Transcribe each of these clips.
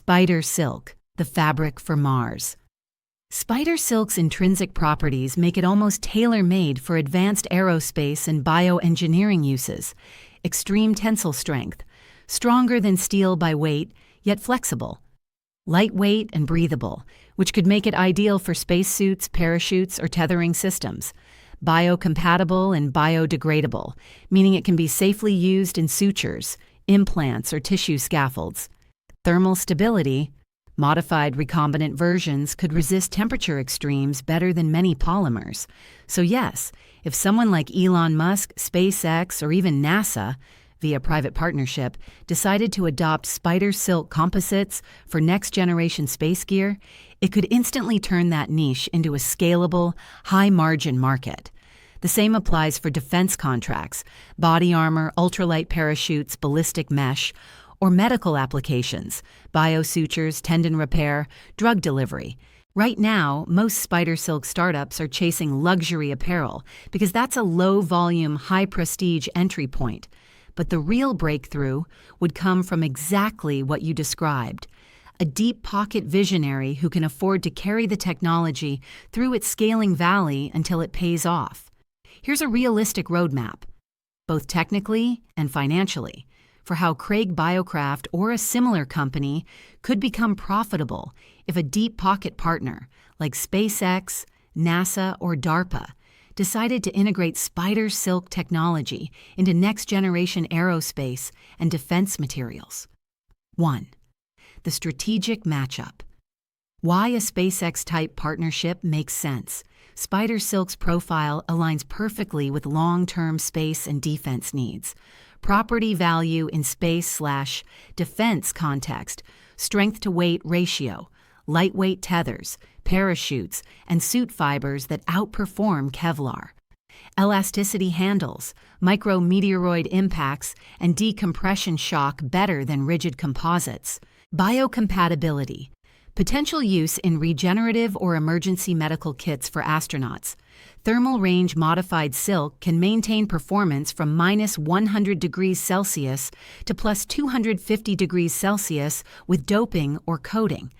Spider silk, the fabric for Mars. Spider silk's intrinsic properties make it almost tailor-made for advanced aerospace and bioengineering uses. Extreme tensile strength, stronger than steel by weight, yet flexible. Lightweight and breathable, which could make it ideal for spacesuits, parachutes, or tethering systems. Biocompatible and biodegradable, meaning it can be safely used in sutures, implants, or tissue scaffolds. Thermal stability. Modified recombinant versions could resist temperature extremes better than many polymers. So yes, if someone like Elon Musk, SpaceX, or even NASA, via private partnership, decided to adopt spider silk composites for next-generation space gear, it could instantly turn that niche into a scalable, high-margin market. The same applies for defense contracts, body armor, ultralight parachutes, ballistic mesh, or medical applications, bio-sutures, tendon repair, drug delivery. Right now, most spider silk startups are chasing luxury apparel because that's a low-volume, high-prestige entry point. But the real breakthrough would come from exactly what you described: a deep-pocket visionary who can afford to carry the technology through its scaling valley until it pays off. Here's a realistic roadmap, both technically and financially, for how Craig Biocraft or a similar company could become profitable if a deep-pocket partner like SpaceX, NASA, or DARPA decided to integrate spider silk technology into next-generation aerospace and defense materials. 1. The strategic matchup. Why a SpaceX-type partnership makes sense. Spider silk's profile aligns perfectly with long-term space and defense needs. Property value in space/defense context, strength-to-weight ratio, lightweight tethers, parachutes, and suit fibers that outperform Kevlar. Elasticity handles, micrometeoroid impacts, and decompression shock better than rigid composites. Biocompatibility. Potential use in regenerative or emergency medical kits for astronauts. Thermal range modified silk can maintain performance from -100 degrees Celsius to +250 degrees Celsius with doping or coating.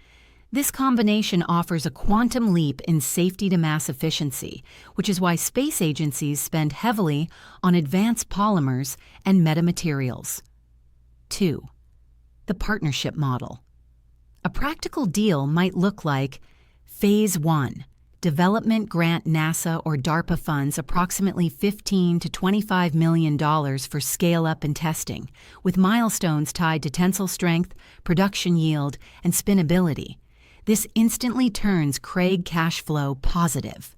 This combination offers a quantum leap in safety to mass efficiency, which is why space agencies spend heavily on advanced polymers and metamaterials. 2. The partnership model. A practical deal might look like Phase 1. Development grant NASA or DARPA funds approximately $15 to $25 million for scale-up and testing, with milestones tied to tensile strength, production yield, and spinability. This instantly turns Craig cash flow positive.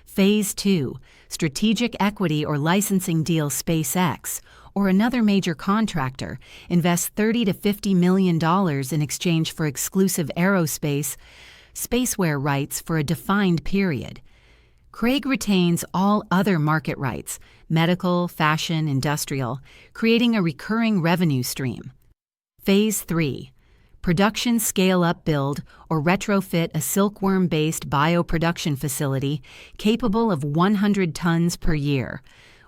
Phase 2. Strategic equity or licensing deal. SpaceX or another major contractor invests $30 to $50 million in exchange for exclusive aerospace spaceware rights for a defined period. Craig retains all other market rights, medical, fashion, industrial, creating a recurring revenue stream. Phase 3. Production scale-up build or retrofit a silkworm-based bioproduction facility capable of 100 tons per year,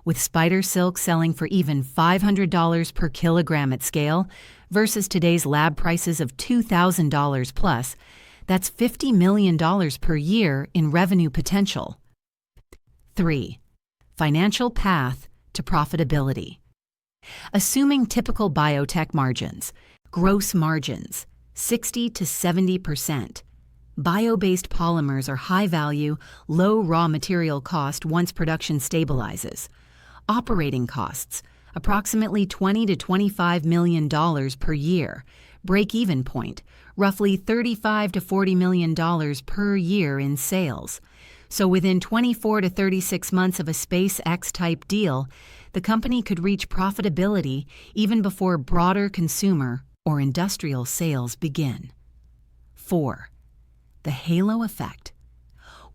with spider silk selling for even $500 per kilogram at scale versus today's lab prices of $2,000 plus. That's $50 million per year in revenue potential. 3. Financial path to profitability. Assuming typical biotech margins, gross margins, 60 to 70%. Bio-based polymers are high-value, low raw material cost once production stabilizes. Operating costs, approximately $20 to $25 million per year. Break-even point, roughly $35 to $40 million per year in sales. So within 24 to 36 months of a SpaceX-type deal, the company could reach profitability even before broader consumer or industrial sales begin. 4. The halo effect.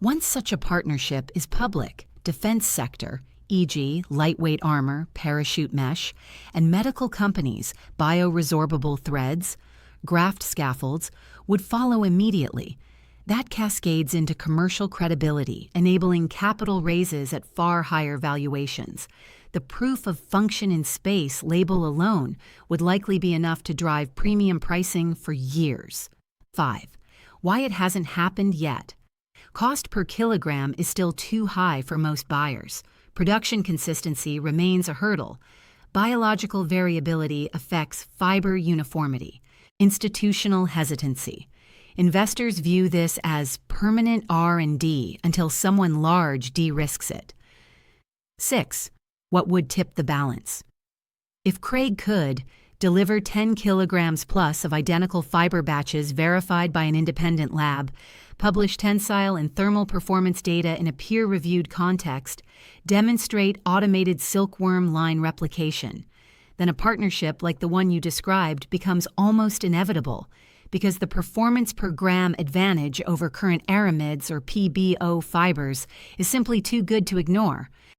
Once such a partnership is public, defense sector, e.g. lightweight armor, parachute mesh, and medical companies, bioresorbable threads, graft scaffolds, would follow immediately. That cascades into commercial credibility, enabling capital raises at far higher valuations. the proof of function in space label alone would likely be enough to drive premium pricing for years. 5. Why it hasn't happened yet. Cost per kilogram is still too high for most buyers. Production consistency remains a hurdle. Biological variability affects fiber uniformity. Institutional hesitancy. Investors view this as permanent R&D until someone large de-risks it. 6. What would tip the balance? If Craig could deliver 10 kilograms plus of identical fiber batches verified by an independent lab, publish tensile and thermal performance data in a peer-reviewed context, demonstrate automated silkworm line replication, then a partnership like the one you described becomes almost inevitable because the performance per gram advantage over current aramids or PBO fibers is simply too good to ignore.